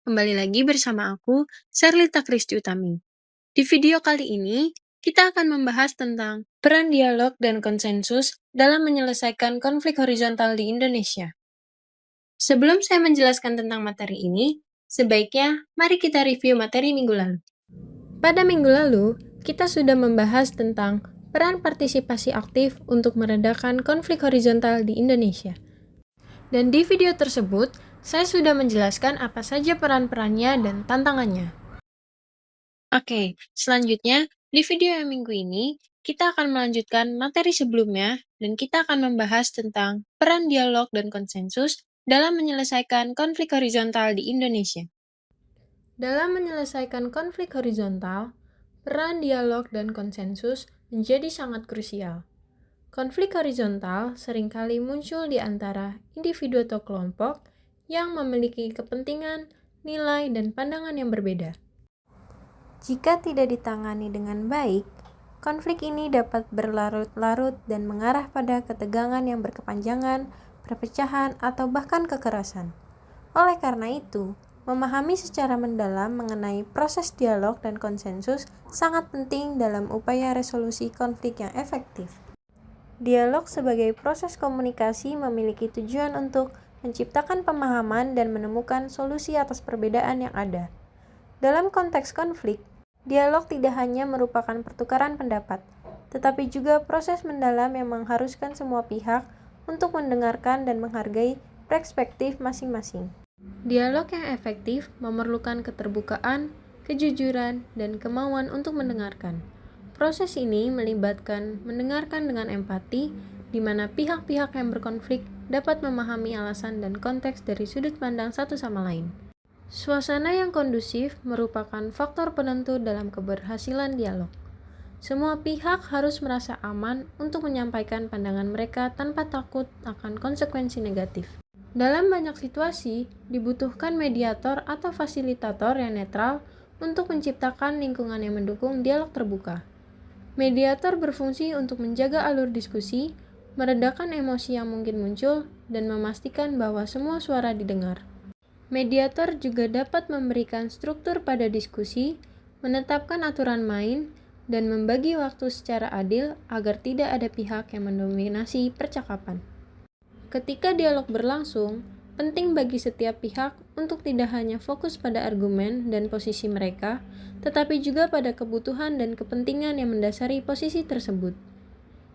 Kembali lagi bersama aku, Serlita Kristi Utami. Di video kali ini, kita akan membahas tentang peran dialog dan konsensus dalam menyelesaikan konflik horizontal di Indonesia. Sebelum saya menjelaskan tentang materi ini, sebaiknya mari kita review materi minggu lalu. Pada minggu lalu, kita sudah membahas tentang peran partisipasi aktif untuk meredakan konflik horizontal di Indonesia. Dan di video tersebut, saya sudah menjelaskan apa saja peran-perannya dan tantangannya. Oke, selanjutnya di video yang minggu ini, kita akan melanjutkan materi sebelumnya dan kita akan membahas tentang peran dialog dan konsensus dalam menyelesaikan konflik horizontal di Indonesia. Dalam menyelesaikan konflik horizontal, peran dialog dan konsensus menjadi sangat krusial. Konflik horizontal seringkali muncul di antara individu atau kelompok yang memiliki kepentingan, nilai, dan pandangan yang berbeda. Jika tidak ditangani dengan baik, konflik ini dapat berlarut-larut dan mengarah pada ketegangan yang berkepanjangan, perpecahan, atau bahkan kekerasan. Oleh karena itu, memahami secara mendalam mengenai proses dialog dan konsensus sangat penting dalam upaya resolusi konflik yang efektif. Dialog sebagai proses komunikasi memiliki tujuan untuk menciptakan pemahaman dan menemukan solusi atas perbedaan yang ada. Dalam konteks konflik, dialog tidak hanya merupakan pertukaran pendapat, tetapi juga proses mendalam yang mengharuskan semua pihak untuk mendengarkan dan menghargai perspektif masing-masing. Dialog yang efektif memerlukan keterbukaan, kejujuran, dan kemauan untuk mendengarkan. Proses ini melibatkan mendengarkan dengan empati, di mana pihak-pihak yang berkonflik dapat memahami alasan dan konteks dari sudut pandang satu sama lain. Suasana yang kondusif merupakan faktor penentu dalam keberhasilan dialog. Semua pihak harus merasa aman untuk menyampaikan pandangan mereka tanpa takut akan konsekuensi negatif. Dalam banyak situasi, dibutuhkan mediator atau fasilitator yang netral untuk menciptakan lingkungan yang mendukung dialog terbuka. Mediator berfungsi untuk menjaga alur diskusi, meredakan emosi yang mungkin muncul, dan memastikan bahwa semua suara didengar. Mediator juga dapat memberikan struktur pada diskusi, menetapkan aturan main, dan membagi waktu secara adil agar tidak ada pihak yang mendominasi percakapan. Ketika dialog berlangsung, penting bagi setiap pihak untuk tidak hanya fokus pada argumen dan posisi mereka, tetapi juga pada kebutuhan dan kepentingan yang mendasari posisi tersebut.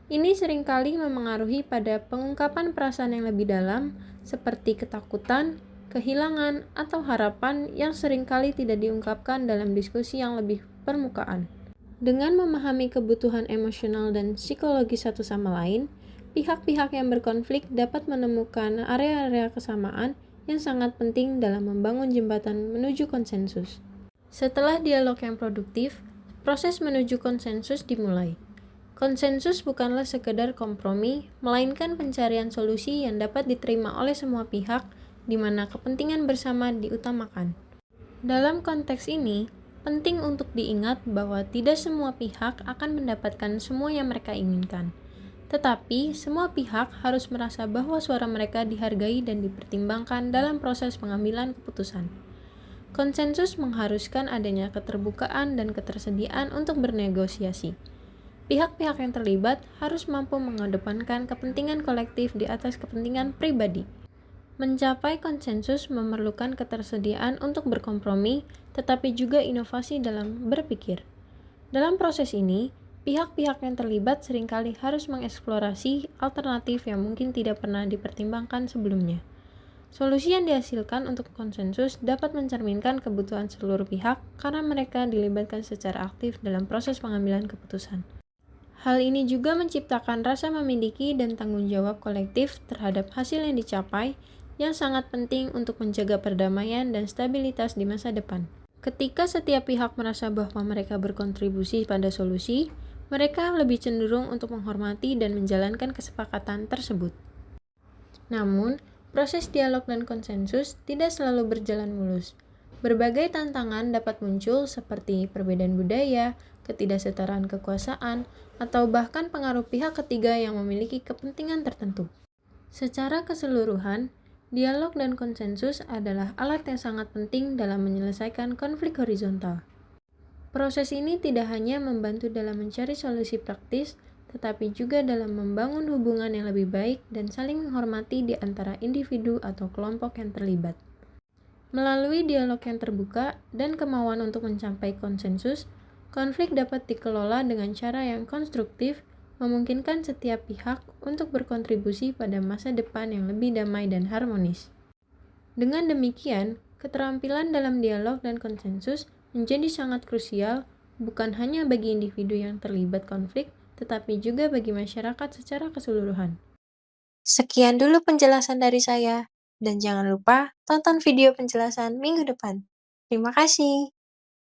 Ini seringkali memengaruhi pada pengungkapan perasaan yang lebih dalam, seperti ketakutan, kehilangan, atau harapan yang seringkali tidak diungkapkan dalam diskusi yang lebih permukaan. Dengan memahami kebutuhan emosional dan psikologis satu sama lain, pihak-pihak yang berkonflik dapat menemukan area-area kesamaan yang sangat penting dalam membangun jembatan menuju konsensus. Setelah dialog yang produktif, proses menuju konsensus dimulai. Konsensus bukanlah sekedar kompromi, melainkan pencarian solusi yang dapat diterima oleh semua pihak, di mana kepentingan bersama diutamakan. Dalam konteks ini, penting untuk diingat bahwa tidak semua pihak akan mendapatkan semua yang mereka inginkan. Tetapi, semua pihak harus merasa bahwa suara mereka dihargai dan dipertimbangkan dalam proses pengambilan keputusan. Konsensus mengharuskan adanya keterbukaan dan ketersediaan untuk bernegosiasi. Pihak-pihak yang terlibat harus mampu mengedepankan kepentingan kolektif di atas kepentingan pribadi. Mencapai konsensus memerlukan ketersediaan untuk berkompromi, tetapi juga inovasi dalam berpikir. Dalam proses ini, pihak-pihak yang terlibat seringkali harus mengeksplorasi alternatif yang mungkin tidak pernah dipertimbangkan sebelumnya. Solusi yang dihasilkan untuk konsensus dapat mencerminkan kebutuhan seluruh pihak karena mereka dilibatkan secara aktif dalam proses pengambilan keputusan. Hal ini juga menciptakan rasa memiliki dan tanggung jawab kolektif terhadap hasil yang dicapai, yang sangat penting untuk menjaga perdamaian dan stabilitas di masa depan. Ketika setiap pihak merasa bahwa mereka berkontribusi pada solusi, mereka lebih cenderung untuk menghormati dan menjalankan kesepakatan tersebut. Namun, proses dialog dan konsensus tidak selalu berjalan mulus. Berbagai tantangan dapat muncul seperti perbedaan budaya, ketidaksetaraan kekuasaan, atau bahkan pengaruh pihak ketiga yang memiliki kepentingan tertentu. Secara keseluruhan, Dialog dan konsensus adalah alat yang sangat penting dalam menyelesaikan konflik horizontal. Proses ini tidak hanya membantu dalam mencari solusi praktis, tetapi juga dalam membangun hubungan yang lebih baik dan saling menghormati di antara individu atau kelompok yang terlibat. Melalui dialog yang terbuka dan kemauan untuk mencapai konsensus, konflik dapat dikelola dengan cara yang konstruktif, memungkinkan setiap pihak untuk berkontribusi pada masa depan yang lebih damai dan harmonis. Dengan demikian, keterampilan dalam dialog dan konsensus menjadi sangat krusial, bukan hanya bagi individu yang terlibat konflik, tetapi juga bagi masyarakat secara keseluruhan. Sekian dulu penjelasan dari saya, dan jangan lupa tonton video penjelasan minggu depan. Terima kasih.